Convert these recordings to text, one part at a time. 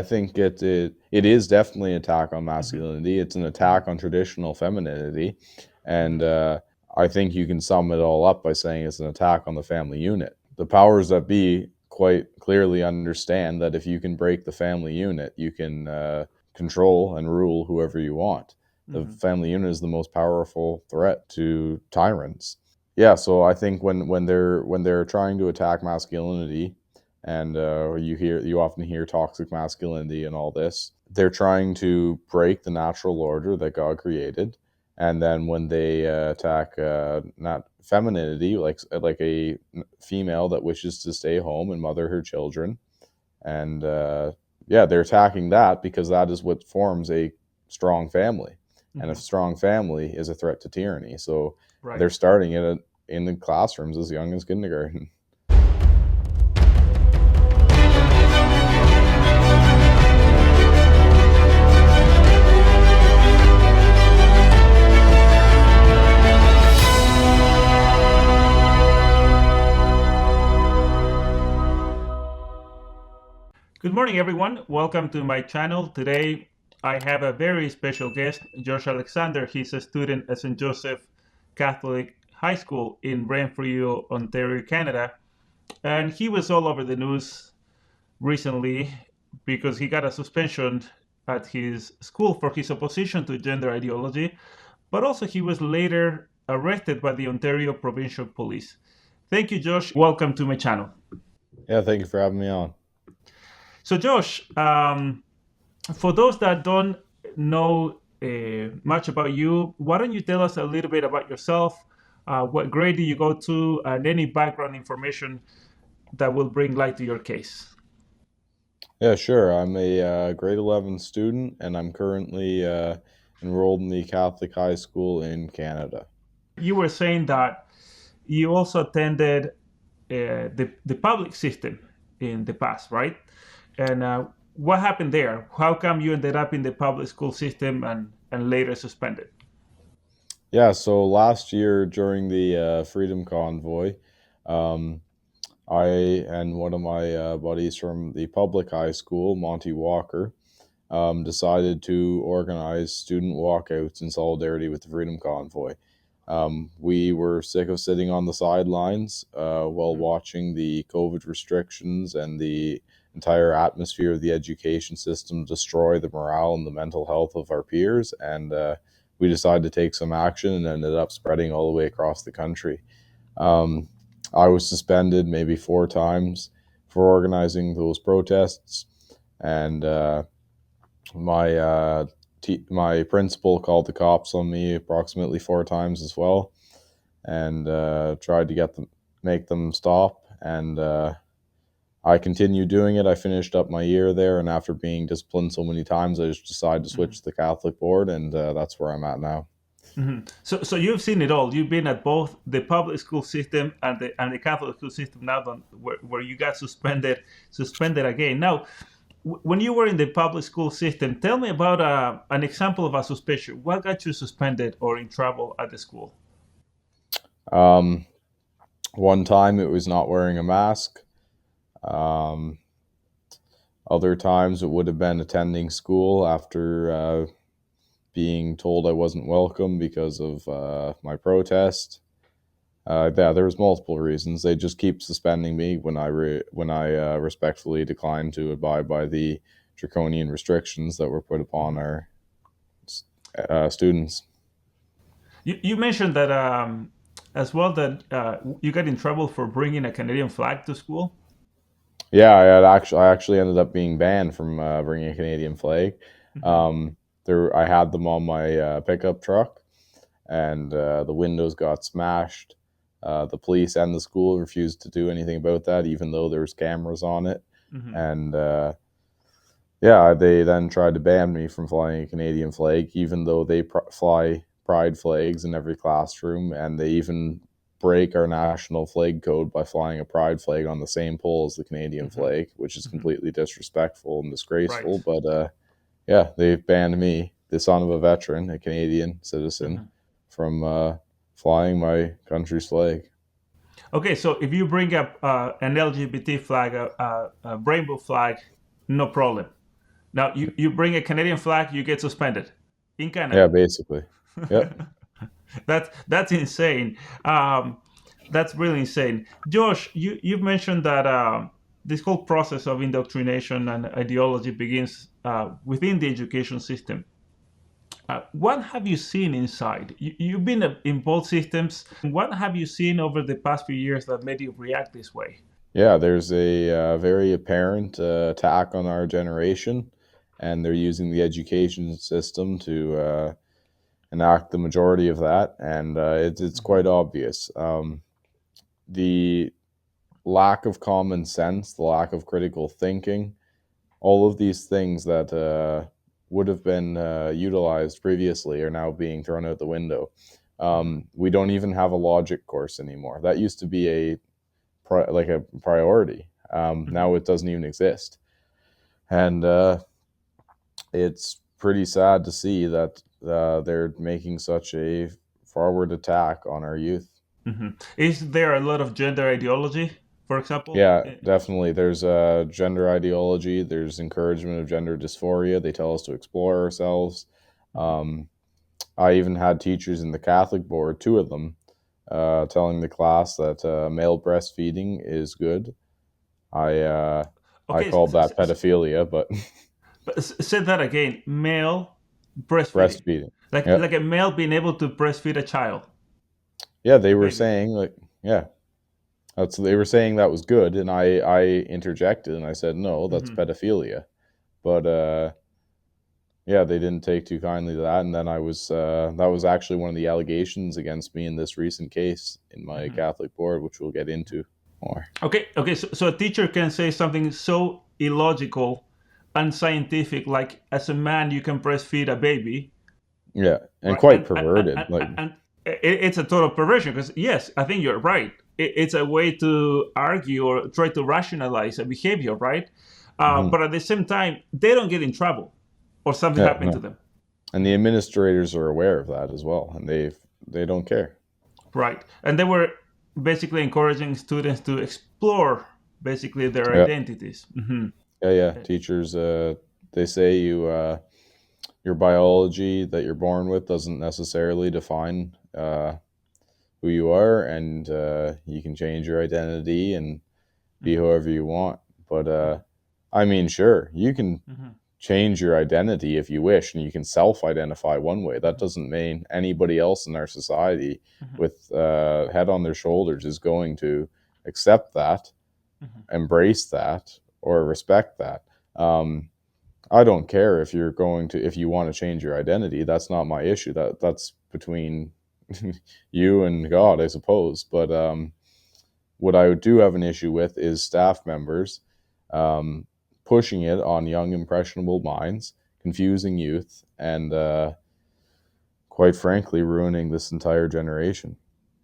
I think it is definitely an attack on masculinity. It's an attack on traditional femininity, and I think you can sum it all up by saying it's an attack on the family unit. The powers that be quite clearly understand that if you can break the family unit, you can control and rule whoever you want. The family unit is the most powerful threat to tyrants. Yeah, so I think when they're trying to attack masculinity, and you often hear toxic masculinity and all this, they're trying to break the natural order that God created. And then when they attack not femininity, like a female that wishes to stay home and mother her children, and they're attacking that because that is what forms a strong family, and a strong family is a threat to tyranny. So they're starting it in the classrooms as young as kindergarten. Good morning, everyone. Welcome to my channel. Today, I have a very special guest, Josh Alexander. He's a student at St. Joseph Catholic High School in Renfrew, Ontario, Canada. And he was all over the news recently because he got a suspension at his school for his opposition to gender ideology. But also, he was later arrested by the Ontario Provincial Police. Thank you, Josh. Welcome to my channel. Yeah, thank you for having me on. So, Josh, for those that don't know much about you, why don't you tell us a little bit about yourself? What grade did you go to, and any background information that will bring light to your case? Yeah, sure. I'm a grade 11 student, and I'm currently enrolled in the Catholic high school in Canada. You were saying that you also attended the public system in the past, right? And what happened there? How come you ended up in the public school system and later suspended? Yeah, so last year during the Freedom Convoy, um, I and one of my buddies from the public high school, Monty Walker, decided to organize student walkouts in solidarity with the Freedom Convoy. We were sick of sitting on the sidelines while watching the COVID restrictions and the entire atmosphere of the education system destroy the morale and the mental health of our peers, and we decided to take some action and ended up spreading all the way across the country. I was suspended maybe 4 times for organizing those protests, and my principal called the cops on me approximately 4 times as well, and tried to make them stop. And I continued doing it. I finished up my year there, and after being disciplined so many times, I just decided to switch to the Catholic board, and that's where I'm at now. So you've seen it all. You've been at both the public school system and the Catholic school system now, where you got suspended again. Now, when you were in the public school system, tell me about an example of a suspension. What got you suspended or in trouble at the school? One time it was not wearing a mask. Other times it would have been attending school after being told I wasn't welcome because of my protest. There was multiple reasons. They just keep suspending me when I respectfully decline to abide by the draconian restrictions that were put upon our students. You mentioned that as well, that you got in trouble for bringing a Canadian flag to school. Yeah, I actually ended up being banned from bringing a Canadian flag. I had them on my pickup truck, and the windows got smashed. The police and the school refused to do anything about that, even though there was cameras on it. And they then tried to ban me from flying a Canadian flag, even though they fly pride flags in every classroom, and they even break our national flag code by flying a pride flag on the same pole as the Canadian flag, which is completely disrespectful and disgraceful. Right. But they've banned me, the son of a veteran, a Canadian citizen, from flying my country's flag. Okay, so if you bring up an LGBT flag, a rainbow flag, no problem. Now, you bring a Canadian flag, you get suspended in Yeah, Canada. basically. Yep. That's insane. Um, that's really insane. Josh, you've mentioned that this whole process of indoctrination and ideology begins within the education system. What have you seen inside? You've been in both systems. What have you seen over the past few years that made you react this way? Yeah, there's a very apparent attack on our generation, and they're using the education system to enact the majority of that, and it's quite obvious. The lack of common sense, the lack of critical thinking, all of these things that would have been utilized previously are now being thrown out the window. We don't even have a logic course anymore. That used to be like a priority. Now it doesn't even exist, and it's pretty sad to see that they're making such a forward attack on our youth. Is there a lot of gender ideology, for example? Yeah, definitely. There's gender ideology. There's encouragement of gender dysphoria. They tell us to explore ourselves. Um, I even had teachers in the Catholic board, two of them, telling the class that male breastfeeding is good. I Okay, called that pedophilia, but say that again. Male breastfeeding, breastfeeding. like Yep. a male being able to breastfeed a child, Yeah, they a were baby. saying like, yeah, they were saying that was good, and I interjected and I said no, that's Hmm. pedophilia. But yeah, they didn't take too kindly to that, and then I was that was actually one of the allegations against me in this recent case in my Hmm. Catholic board, which we'll get into more. Okay. So a teacher can say something so illogical, unscientific, like as a man you can breastfeed a baby, Yeah, and right? quite perverted. And it's a total perversion because yes, I think you're right. It's a way to argue or try to rationalize a behavior, right? Mhm. But at the same time, they don't get in trouble or something Yeah, happened to no, them, and the administrators are aware of that as well, and they don't care. right? And they were basically encouraging students to explore basically their Yeah, identities. Hmm. yeah. Teachers, they say your biology that you're born with doesn't necessarily define who you are, and you can change your identity and be Hmm. whoever you want. But I mean, sure, you can Hmm. change your identity if you wish, and you can self-identify one way. That doesn't mean anybody else in our society Hmm. with head on their shoulders is going to accept that, Hmm. embrace that, or respect that. Um, I don't care if you want to change your identity. That's not my issue. That's between you and God, I suppose. But what I do have an issue with is staff members um, pushing it on young, impressionable minds, confusing youth, and quite frankly, ruining this entire generation.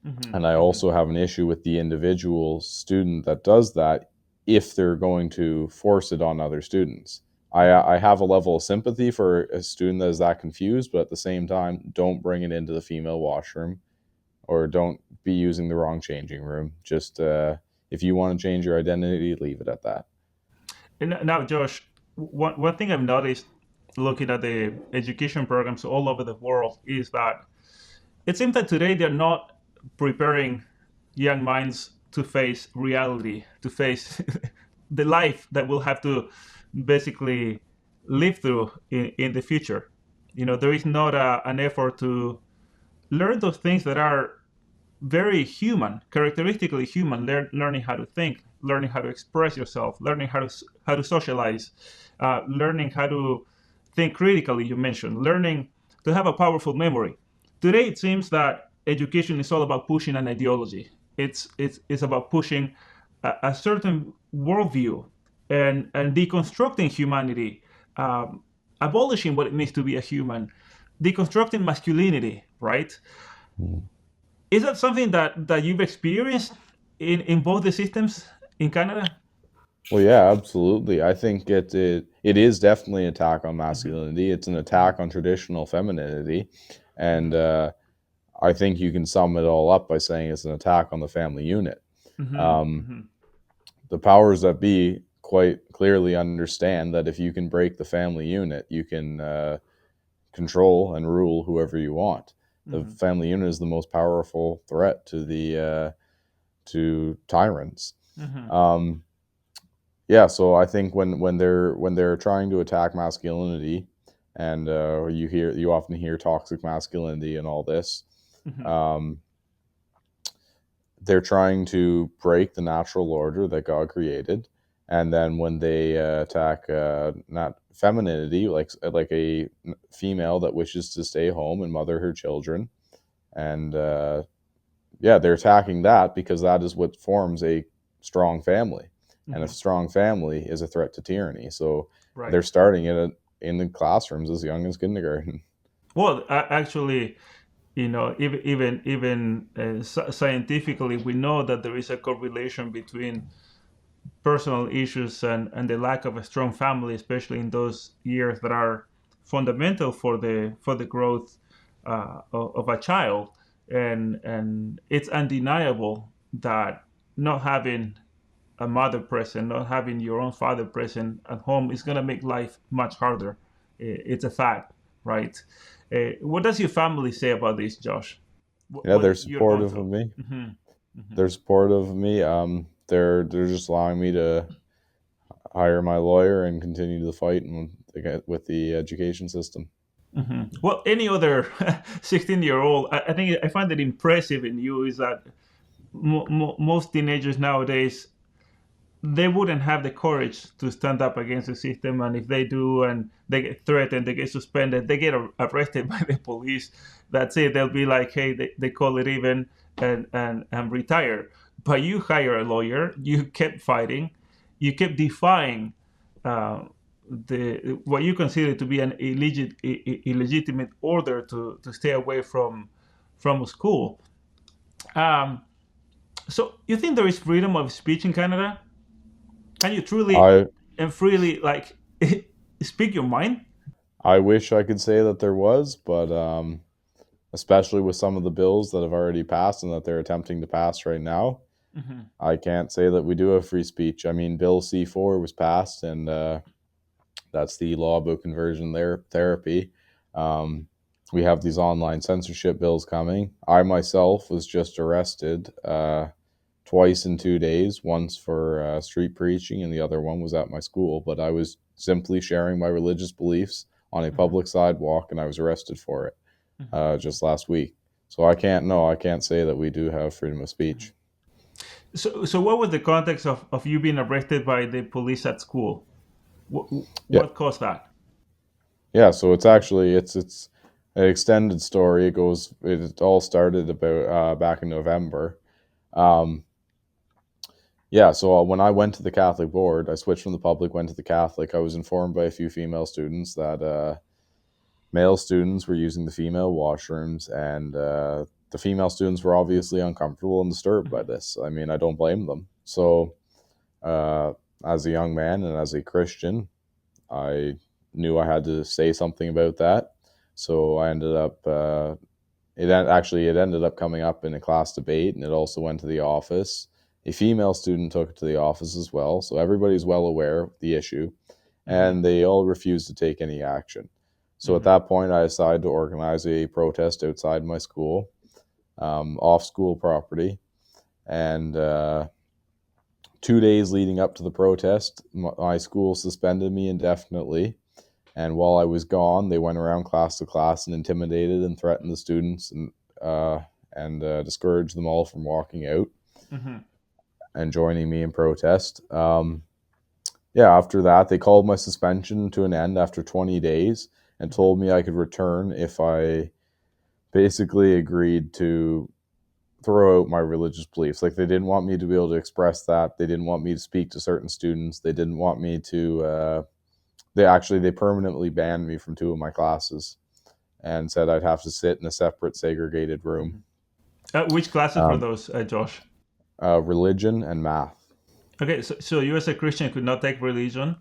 Hmm. And I Hmm. also have an issue with the individual student that does that if they're going to force it on other students. I have a level of sympathy for a student that is that confused, but at the same time, don't bring it into the female washroom or don't be using the wrong changing room. Just if you want to change your identity, leave it at that. And now, Josh, one thing I've noticed looking at the education programs all over the world is that it seems that today they're not preparing young minds to face reality, to face the life that we'll have to basically live through in the future. There is not an effort to learn those things that are very human, characteristically human. Learning how to think, learning how to express yourself, learning how to socialize, learning how to think critically. You mentioned learning to have a powerful memory. Today, it seems that education is all about pushing an ideology. It's about pushing a certain worldview and deconstructing humanity, abolishing what it means to be a human, deconstructing masculinity, right? Mm. Is that something that you've experienced in both the systems in Canada? Well, yeah, absolutely. I think it is definitely an attack on Hmm. masculinity. It's an Hmm. attack on traditional femininity, and Hmm. I think you can sum it all up by saying it's an attack on the family unit. Hmm. Um, Hmm. the powers that be quite clearly understand that if you can break the family unit, you can control and rule whoever you want. The family unit is the most powerful threat to tyrants. So I think when they're trying to attack masculinity, and you often hear toxic masculinity and all this, they're trying to break the natural order that God created, and then when they attack not femininity, like a female that wishes to stay home and mother her children, and they're attacking that because that is what forms a strong family, and a strong family is a threat to tyranny. So they're starting it in the classrooms as young as kindergarten. Well, actually, even scientifically, we know that there is a correlation between personal issues and the lack of a strong family, especially in those years that are fundamental for the growth of a child. And it's undeniable that not having a mother present, not having your own father present at home is going to make life much harder. It's a fact, right? What does your family say about this, Josh? They're supportive of me. They're supportive of me. They're just allowing me to hire my lawyer and continue the fight with the education system. Well, any other 16-year-old, I think I find it impressive in you is that most teenagers nowadays, they wouldn't have the courage to stand up against the system, and if they do and they get threatened, they get suspended, they get arrested by the police. That's it. They'll be like, hey, they call it even and retire. But you hire a lawyer, you kept fighting, you kept defying what you consider to be an illegitimate order to stay away from school. So you think there is freedom of speech in Canada? Can you truly and freely speak your mind? I wish I could say that there was, but especially with some of the bills that have already passed and that they're attempting to pass right now, I can't say that we do have free speech. I mean, Bill C-4 was passed, and that's the law about conversion therapy. We have these online censorship bills coming. I myself was just arrested twice in 2 days, once for street preaching and the other one was at my school. But I was simply sharing my religious beliefs on a public sidewalk, and I was arrested for it just last week. So I can't say that we do have freedom of speech. So what was the context of you being arrested by the police at school? What caused that? Yeah, so it's an extended story. It all started about back in November. So when I went to the Catholic board, I switched from the public, went to the Catholic. I was informed by a few female students that male students were using the female washrooms, and the female students were obviously uncomfortable and disturbed by this. I mean, I don't blame them. So as a young man and as a Christian, I knew I had to say something about that. So I ended up, it ended up coming up in a class debate, and it also went to the office. A female student took it to the office as well. So everybody's well aware of the issue, and they all refused to take any action. So at that point, I decided to organize a protest outside my school, off school property. And 2 days leading up to the protest, my school suspended me indefinitely. And while I was gone, they went around class to class and intimidated and threatened the students and discouraged them all from walking out and joining me in protest. After that, they called my suspension to an end after 20 days and told me I could return if I basically agreed to throw out my religious beliefs. Like, they didn't want me to be able to express that. They didn't want me to speak to certain students. They didn't want me to... They permanently banned me from 2 of my classes and said I'd have to sit in a separate segregated room. Which classes were those, Josh? Religion and math. Okay, so you as a Christian could not take religion?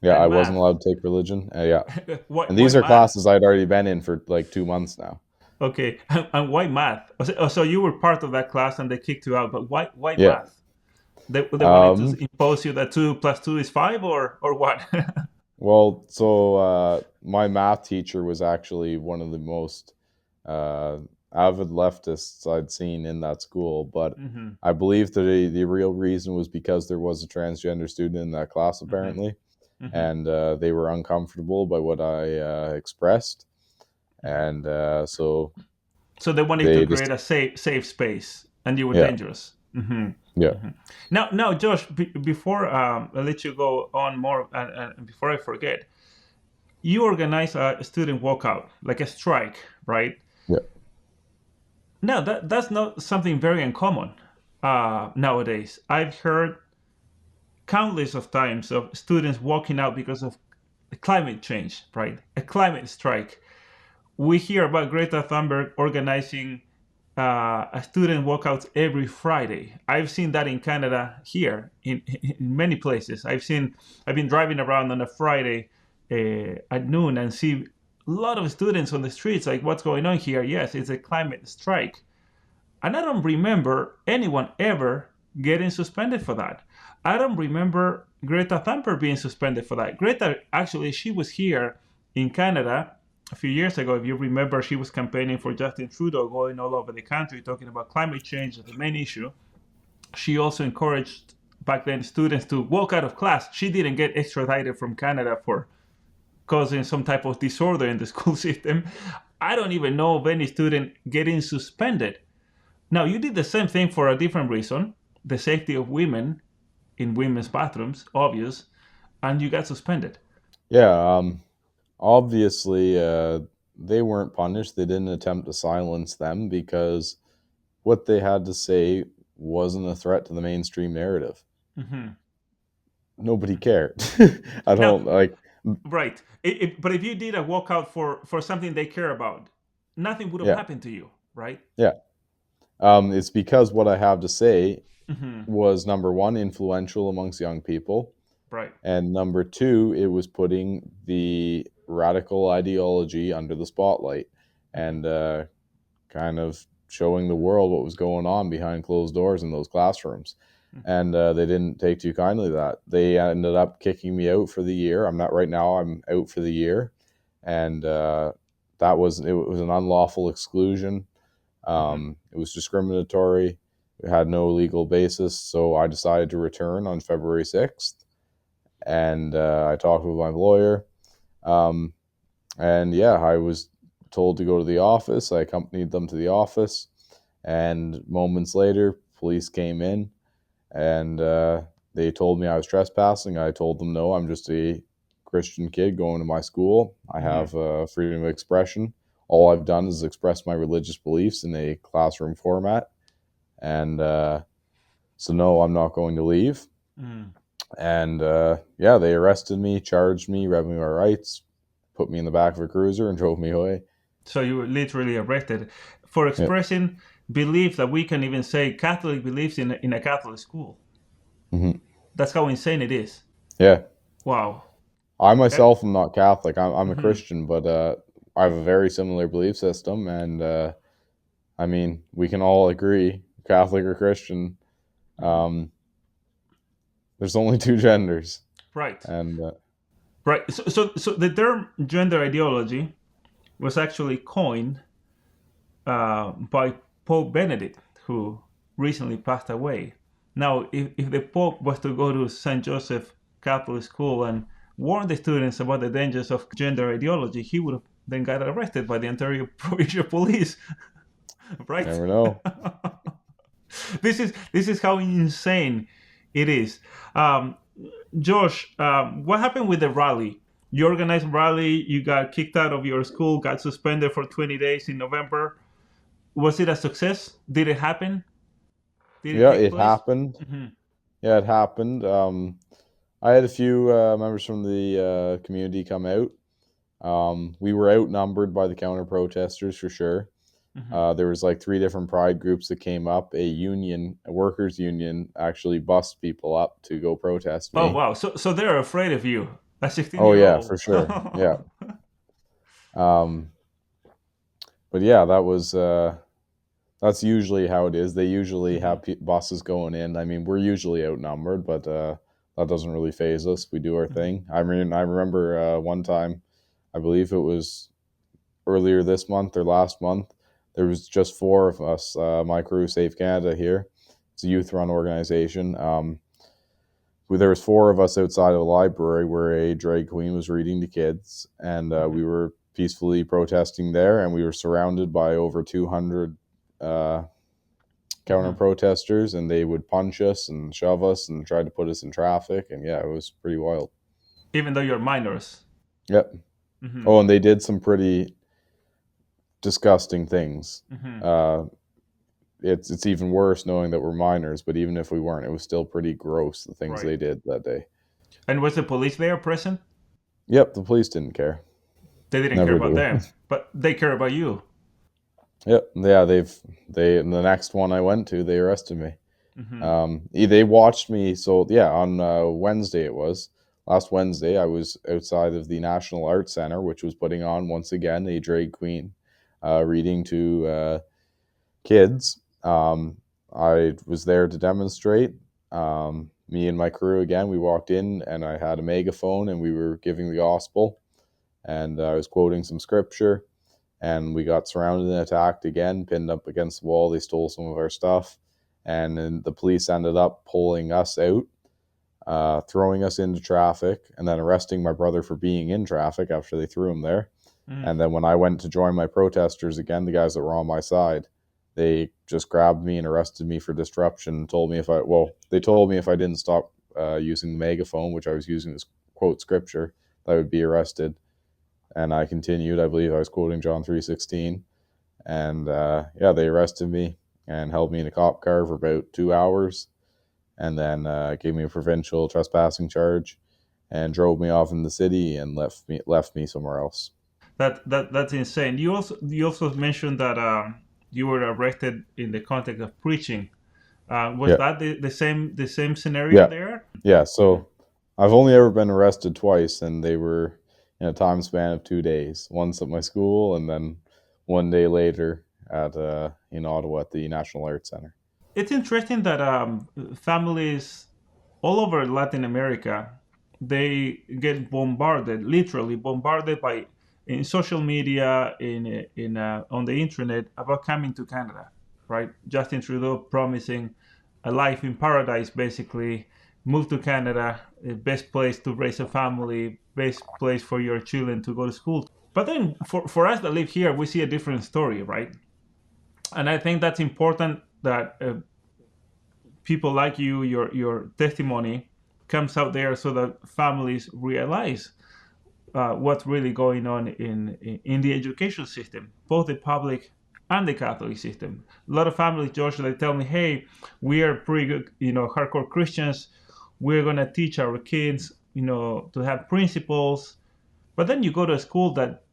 Yeah, I wasn't allowed to take religion. And these are math? classes I'd already been in for like 2 months now. Okay, and why math? So you were part of that class and they kicked you out, but why math? They wanted to Um, impose you that 2 + 2 is 5, or what? well, so my math teacher was actually one of the most uh, avid leftists I'd seen in that school, but Hmm. I believe that the real reason was because there was a transgender student in that class, Hmm. apparently, Hmm. and they were uncomfortable by what I expressed, Hmm. and so So they wanted to they create just, a safe space, and you were yeah, dangerous. Hmm. yeah, Hmm. Now, Josh, before I let you go on more, and before I forget, you organize a student walkout, like a strike, right? yeah, Now that's not something very uncommon nowadays. I've heard countless of times of students walking out because of climate change, right? A climate strike. We hear about Greta Thunberg organizing a student walkouts every Friday. I've seen that in Canada here, in many places. I've been driving around on a Friday at noon and see a lot of students on the streets. Like, what's going on here? Yes, it's a climate strike. And I don't remember anyone ever getting suspended for that. I don't remember Greta Thunberg being suspended for that. Greta, actually, she was here in Canada a few years ago. If you remember, she was campaigning for Justin Trudeau, going all over the country talking about climate change as the main issue. She also encouraged back then students to walk out of class. She didn't get extradited from Canada for causing some type of disorder in the school system. I don't even know of any student getting suspended. Now, you did the same thing for a different reason, the safety of women in women's bathrooms, obvious, and you got suspended. yeah. Obviously, they weren't punished. They didn't attempt to silence them because what they had to say wasn't a threat to the mainstream narrative. Hmm. Nobody cared. I Now, don't like. right, but if you did a walkout for something they care about, nothing would have Yeah, happened to you, right? yeah. It's because what I have to say Hmm. was number one, influential amongst young people, Right. and number two, it was putting the radical ideology under the spotlight and kind of showing the world what was going on behind closed doors in those classrooms. Hmm. And they didn't take too kindly to that. They ended up kicking me out for the year. I'm not right now. I'm out for the year, and it was an unlawful exclusion. Hmm. It was discriminatory. It had no legal basis. So I decided to return on February 6th, and I talked with my lawyer. Um, and yeah, I was told to go to the office. I accompanied them to the office, and moments later, police came in and they told me I was trespassing. I told them no, I'm just a Christian kid going to my school. I Hmm. have freedom of expression. All I've done is express my religious beliefs in a classroom format, and so no, I'm not going to leave. Hmm. And yeah, they arrested me, charged me, read me my rights, put me in the back of a cruiser, and drove me away. So you were literally arrested for Yeah. expressing belief that we can even say Catholic beliefs in a Catholic school. Hmm. That's how insane it is. Yeah. Wow. I Eh, myself am not Catholic. I'm a mhm. Christian, but I have a very similar belief system, and I mean, we can all agree, Catholic or Christian, Mhm. um, there's only two genders, Right. and Right. So the term gender ideology was actually coined by Pope Benedict, who recently passed away. Now, if the Pope was to go to St. Joseph Catholic School and warn the students about the dangers of gender ideology, he would have then got arrested by the Ontario Provincial Police, right? never know. This is how insane it is. Um, Josh, what happened with the rally? You organized a rally, you got kicked out of your school, got suspended for 20 days in November. Was it a success? Did it happen? Did it Yeah, take it place? happened. Hmm. Yeah, it happened. I had a few members from the community come out. We were outnumbered by the counter protesters for sure. Hmm. There was like three different pride groups that came up. A workers' union, actually bussed people up to go protest Oh me. wow! So they're afraid of you, a 16 Oh year yeah, old. for sure. Yeah. Um, but yeah, that was That's usually how it is. They usually Mm-hmm. have buses going in. I mean, we're usually outnumbered, but that doesn't really phase us. We do our Mm-hmm. thing. I mean, I remember one time, I believe it was earlier this month or last month, there was just four of us, my crew, Save Canada here. It's a youth-run organization. There was four of us outside of the library where a drag queen was reading to kids, and Mm-hmm. we were peacefully protesting there, and we were surrounded by over 200 counter Mm-hmm. protesters, and they would punch us and shove us and try to put us in traffic, and yeah, it was pretty wild. Even though you're minors. Yep. Mm-hmm. Oh, and they did some pretty disgusting things. Mm-hmm. Uh, it's even worse knowing that we're minors, but even if we weren't, it was still pretty gross the things Right. they did that day. And was the police there present? Yep, the police didn't care. They didn't care Never about do. them, but they care about you. Yep. Yeah, they the next one I went to, they arrested me. Mm-hmm. They watched me. So yeah, on Wednesday, it was last Wednesday, I was outside of the National Arts Center, which was putting on once again a drag queen reading to kids. I was there to demonstrate. Me and my crew again, we walked in and I had a megaphone and we were giving the gospel, and I was quoting some scripture, and we got surrounded and attacked again, pinned up against the wall. They stole some of our stuff, and then the police ended up pulling us out, throwing us into traffic, and then arresting my brother for being in traffic after they threw him there. Mm-hmm. And then when I went to join my protesters again, the guys that were on my side, they just grabbed me and arrested me for disruption. And told me they told me if I didn't stop using the megaphone, which I was using to quote scripture, that I would be arrested. And I continued. I believe I was quoting John 3:16, and yeah, they arrested me and held me in a cop car for about 2 hours, and then gave me a provincial trespassing charge, and drove me off in the city and left me somewhere else. That's insane. You also mentioned that you were arrested in the context of preaching. Was Yeah, that the same scenario yeah, there? yeah. So I've only ever been arrested twice, and they were in a time span of 2 days. Once at my school, and then one day later at in Ottawa at the National Arts Center. It's interesting that families all over Latin America, they get bombarded, literally bombarded by in social media, in on the internet about coming to Canada, right? Justin Trudeau promising a life in paradise, basically. Move to Canada, the best place to raise a family, best place for your children to go to school. But then for us that live here, we see a different story, right? And I think that's important that people like you, your testimony comes out there so that families realize what's really going on in the education system, both the public and the Catholic system. A lot of families, Josh, they tell me, "Hey, we are pretty good, hardcore Christians. We're gonna teach our kids, to have principles." But then you go to a school that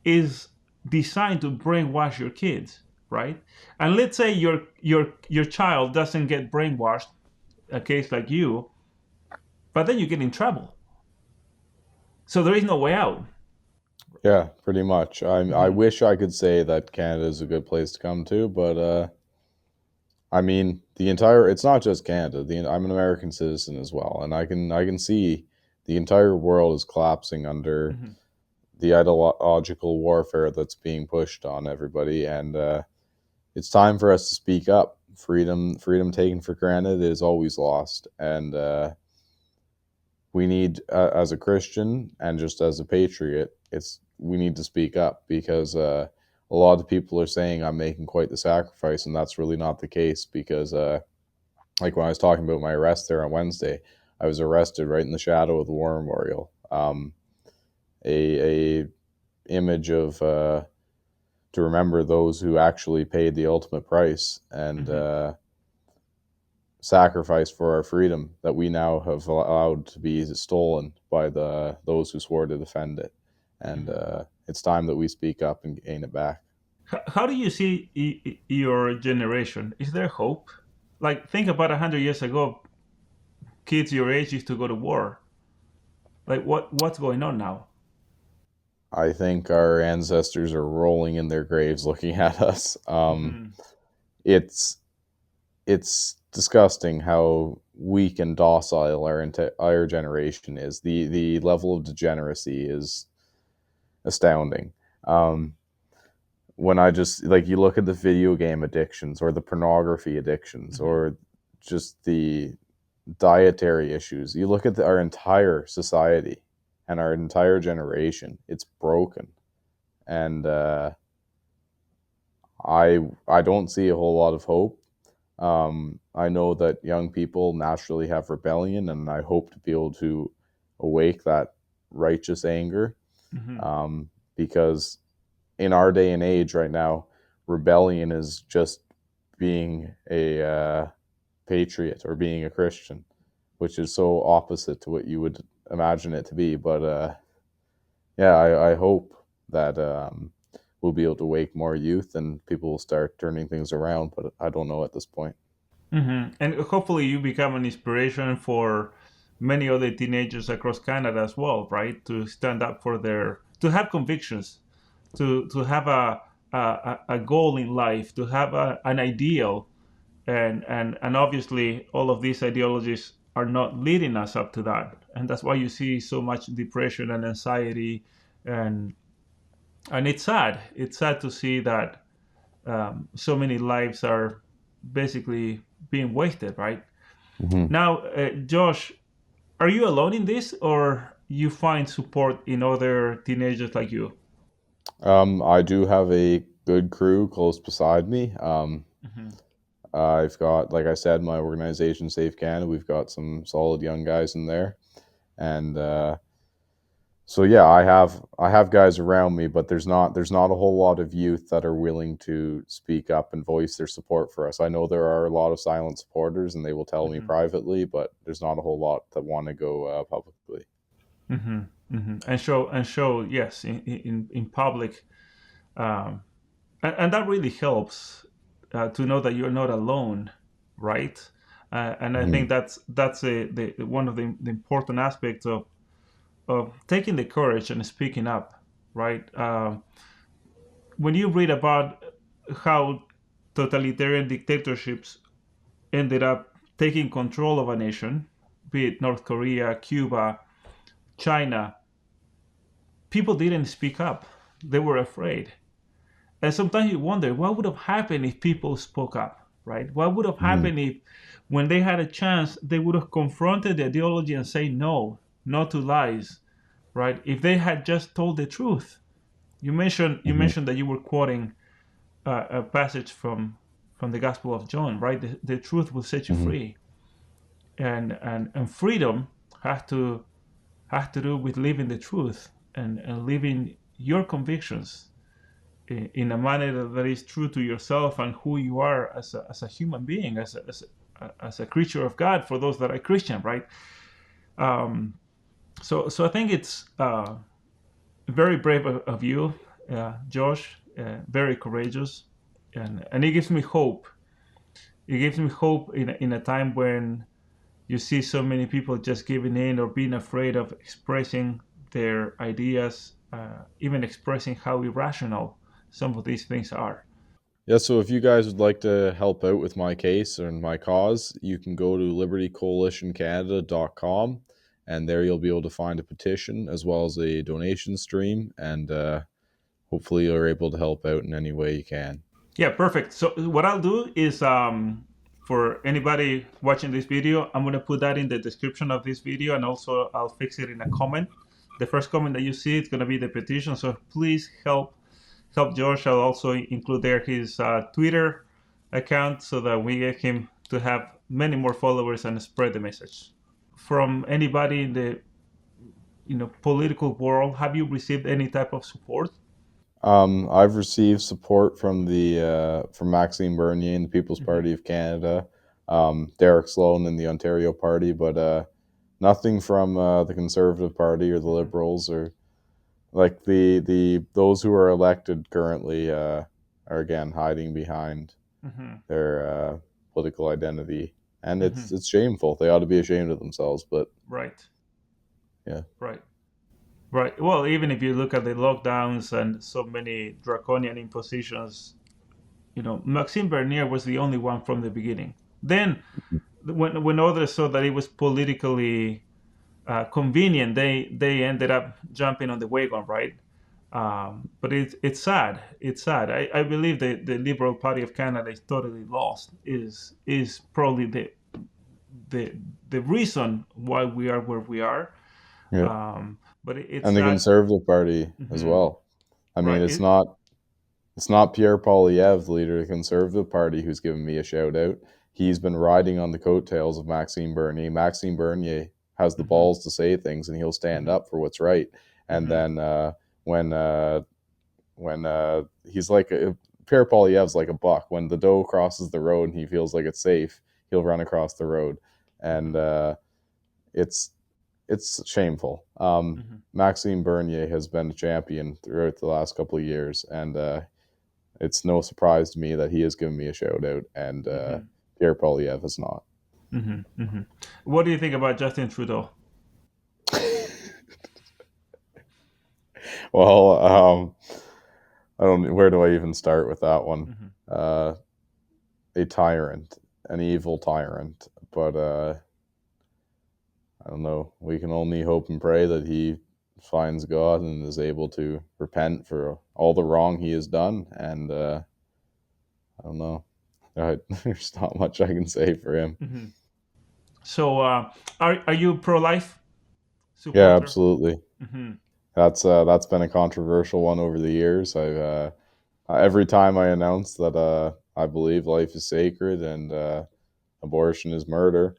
is designed to brainwash your kids, right? And let's say your child doesn't get brainwashed, a case like you, but then you get in trouble. So there is no way out. Yeah, pretty much. I Mm-hmm. wish I could say that Canada is a good place to come to, but I mean the entire. It's not just Canada. I'm an American citizen as well, and I can see the entire world is collapsing under Mm-hmm. the ideological warfare that's being pushed on everybody, and it's time for us to speak up. Freedom taken for granted is always lost, and we need, as a Christian and just as a patriot, we need to speak up, because a lot of people are saying I'm making quite the sacrifice, and that's really not the case. Because like when I was talking about my arrest there on Wednesday, I was arrested right in the shadow of the War Memorial. A image of to remember those who actually paid the ultimate price and Mm-hmm. sacrifice for our freedom that we now have allowed to be stolen by those who swore to defend it. And Mm-hmm. it's time that we speak up and gain it back. How do you see your generation? Is there hope? Like, think about 100 years ago, kids your age used to go to war. Like, what's going on now? I think our ancestors are rolling in their graves looking at us. Mm-hmm. it's it's disgusting how weak and docile our generation is. The level of degeneracy is astounding. When I just like you look at the video game addictions or the pornography addictions or just the dietary issues, you look at our entire society and our entire generation. It's broken, and I don't see a whole lot of hope. I know that young people naturally have rebellion, and I hope to be able to awake that righteous anger, because in our day and age right now, rebellion is just being a patriot or being a Christian, which is so opposite to what you would imagine it to be. But yeah, I hope that we'll be able to wake more youth and people will start turning things around, but I don't know at this point. And hopefully you become an inspiration for many other teenagers across Canada as well, right? To stand up for to have convictions, to have a goal in life, to have an ideal, and obviously all of these ideologies are not leading us up to that, and that's why you see so much depression and anxiety, and it's sad. It's sad to see that so many lives are basically being wasted, right? Mm-hmm. Now, Josh, are you alone in this, or you find support in other teenagers like you? I do have a good crew close beside me. Mm-hmm. I've got, like I said, my organization, Safe Canada. We've got some solid young guys in there, and so yeah, I have guys around me, but there's not a whole lot of youth that are willing to speak up and voice their support for us. I know there are a lot of silent supporters, and they will tell me Mm-hmm. privately, but there's not a whole lot that want to go publicly. Mm-hmm. Mm-hmm. And show yes in public, um, and that really helps to know that you're not alone, right? And I think Mm-hmm. that's one of the important aspects of taking the courage and speaking up, right? When you read about how totalitarian dictatorships ended up taking control of a nation, be it North Korea, Cuba, China, people didn't speak up. They were afraid. And sometimes you wonder what would have happened if people spoke up, right? What would have Mm-hmm. happened if, when they had a chance, they would have confronted the ideology and say no, not to lies, right? If they had just told the truth. Mm-hmm. You mentioned that you were quoting a passage from the Gospel of John, right? The truth will set you Mm-hmm. free, and freedom has to do with living the truth and living your convictions in a manner that is true to yourself and who you are as a human being, as a creature of God. For those that are Christian, right? Um, so I think it's very brave of you, Josh. Very courageous, and it gives me hope. It gives me hope in a time when you see so many people just giving in or being afraid of expressing their ideas, even expressing how irrational some of these things are. Yeah, so if you guys would like to help out with my case and my cause, you can go to libertycoalitioncanada.com, and there you'll be able to find a petition as well as a donation stream, and hopefully you're able to help out in any way you can. Yeah, perfect. So what I'll do is, for anybody watching this video, I'm gonna put that in the description of this video, and also I'll fix it in a comment. The first comment that you see is gonna be the petition. So please help Josh. I'll also include there his Twitter account so that we get him to have many more followers and spread the message. From anybody in the political world, have you received any type of support? I've received support from Maxime Bernier in the People's Mm-hmm. Party of Canada, Derek Sloan in the Ontario Party, but nothing from the Conservative Party or the Mm-hmm. Liberals, or like the those who are elected currently are again hiding behind Mm-hmm. their political identity, and Mm-hmm. it's shameful. They ought to be ashamed of themselves, but Right. yeah. Right. Right. Well, even if you look at the lockdowns and so many draconian impositions, Maxime Bernier was the only one from the beginning. Then, when others saw that it was politically convenient, they ended up jumping on the wagon, right? But it's sad. It's sad. I believe the Liberal Party of Canada is totally lost. Is probably the the reason why we are where we are. Yeah. But it's And the sad. Conservative Party as Hmm. well. I mean, Right. it's not Pierre Poilievre, the leader of the Conservative Party, who's given me a shout out. He's been riding on the coattails of Maxime Bernier. Maxime Bernier has the Hmm. balls to say things, and he'll stand Hmm. up for what's right. And Hmm. then when he's like Pierre Poilievre's like a buck. When the doe crosses the road and he feels like it's safe, he'll run across the road, and Hmm. it's shameful. Hmm. Maxime Bernier has been a champion throughout the last couple of years, and it's no surprise to me that he has given me a shout out, and Hmm. Pierre Poilievre has not. Hmm. Hmm. What do you think about Justin Trudeau? Well, I don't. Where do I even start with that one? Hmm. Uh, a tyrant, an evil tyrant, but I don't know. We can only hope and pray that he finds God and is able to repent for all the wrong he has done. And I don't know. There's not much I can say for him. Hmm. So, are you pro-life Yeah, supporter? absolutely. Hmm. That's been a controversial one over the years. I've every time I announce that I believe life is sacred and abortion is murder,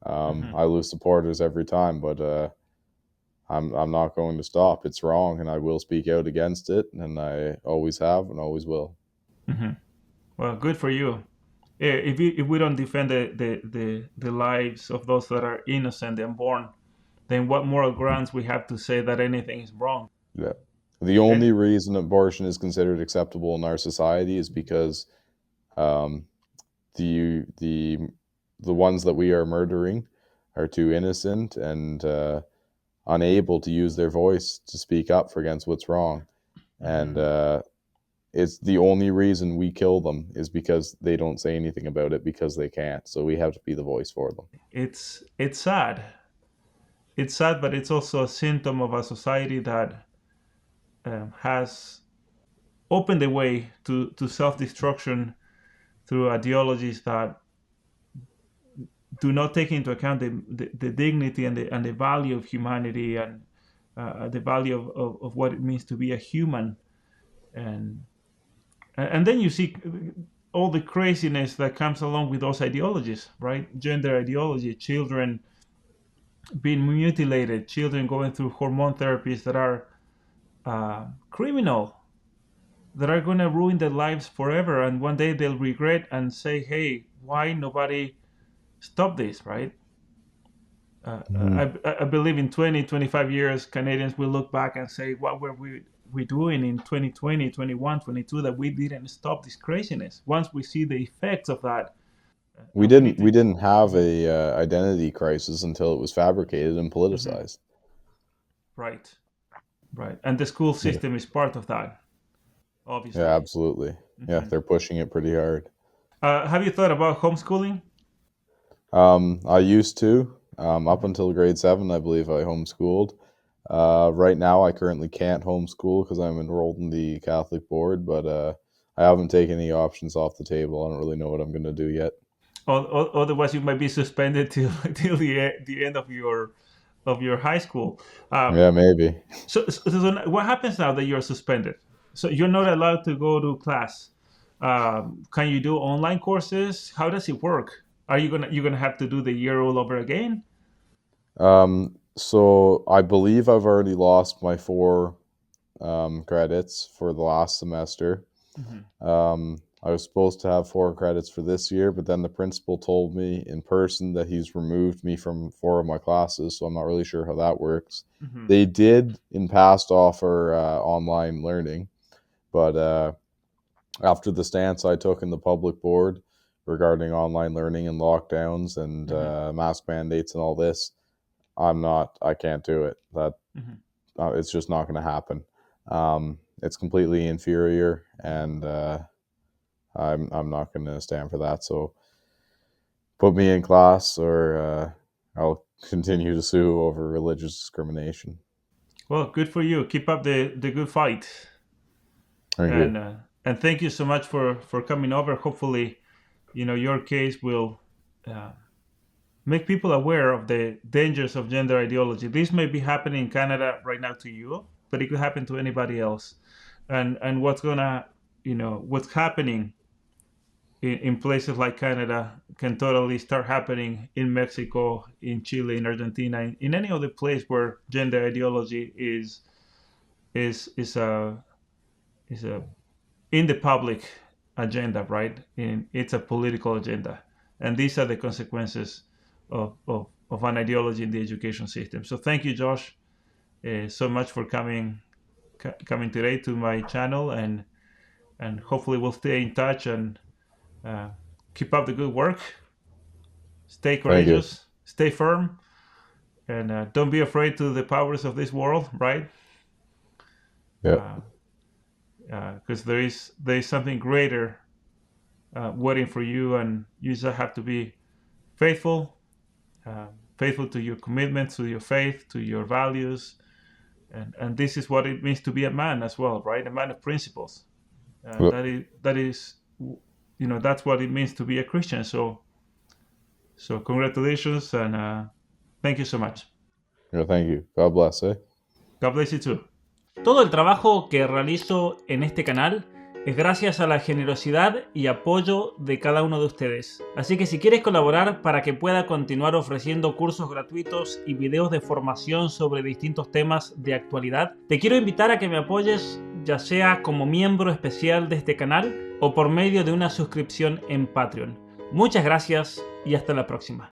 Hmm. I lose supporters every time. But I'm not going to stop. It's wrong, and I will speak out against it, and I always have and always will. Hmm. Well, good for you. If we don't defend the lives of those that are innocent and born, then what moral grounds we have to say that anything is wrong? Yeah. The Okay. only reason abortion is considered acceptable in our society is because um, the the ones that we are murdering are too innocent and unable to use their voice to speak up for against what's wrong. And Hmm. it's the only reason we kill them is because they don't say anything about it because they can't. So we have to be the voice for them. It's sad. It's sad, but it's also a symptom of a society that has opened the way to self-destruction through ideologies that do not take into account the dignity and the value of humanity and the value of what it means to be a human. And and then you see all the craziness that comes along with those ideologies, right? Gender ideology, children being mutilated, children going through hormone therapies that are criminal, that are going to ruin their lives forever, and one day they'll regret and say, hey, why nobody stopped this, right? Mhm. I believe in 20, 25 years, Canadians will look back and say, what were we doing in 2020, 21, 22 that we didn't stop this craziness? Once we see the effects of that, We we need didn't to. we didn't have Mhm. a identity crisis until it was fabricated and Mhm. politicized. Right, right. And the school Yeah, system is part of that, yeah, obviously. absolutely. Yeah, Hmm. they're pushing it pretty hard. Have you thought about homeschooling? I used to up Hmm. until grade 7, I believe I homeschooled. Right now, I currently can't homeschool because I'm enrolled in the Catholic board, but I haven't taken any options off the table. I don't really know what I'm going to do yet. Otherwise, you might be suspended till till the end of your high school. Um, Yeah, maybe. so what happens now that you're suspended? So you're not allowed to go to class. Can you do online courses? How does it work? Are you gonna have to do the year all over again? So I believe I've already lost my 4 credits for the last semester. Hmm. I was supposed to have 4 credits for this year, but then the principal told me in person that he's removed me from 4 of my classes, so I'm not really sure how that works. Hmm. They did in past offer online learning, but after the stance I took in the public board regarding online learning and lockdowns and Hmm. mask mandates and all this, I can't do it. Hmm. It's just not going to happen. It's completely inferior, and I'm not going to stand for that. So put me in class, or I'll continue to sue over religious discrimination. Well, good for you. Keep up the good fight. Thank you. And thank you so much for coming over. Hopefully, your case will make people aware of the dangers of gender ideology. This may be happening in Canada right now to you, but it could happen to anybody else. And what's happening in places like Canada can totally start happening in Mexico, in Chile, in Argentina, in any other place where gender ideology is a in the public agenda, right? It's a political agenda, and these are the consequences of an ideology in the education system. So thank you, Josh, so much for coming today to my channel, and hopefully we'll stay in touch and keep up the good work. Stay courageous, stay firm, and don't be afraid to the powers of this world, right? Yeah. Because there is something greater waiting for you, and you just have to be faithful, faithful to your commitments, to your faith, to your values, and this is what it means to be a man as well, right? A man of principles. That is, that's what it means to be a Christian. So congratulations, and thank you so much. Yeah, thank you. God bless. God bless you too. Todo el trabajo que realizo en este canal es gracias a la generosidad y apoyo de cada uno de ustedes. Así que si quieres colaborar para que pueda continuar ofreciendo cursos gratuitos y videos de formación sobre distintos temas de actualidad, te quiero invitar a que me apoyes, ya sea como miembro especial de este canal o por medio de una suscripción en Patreon. Muchas gracias y hasta la próxima.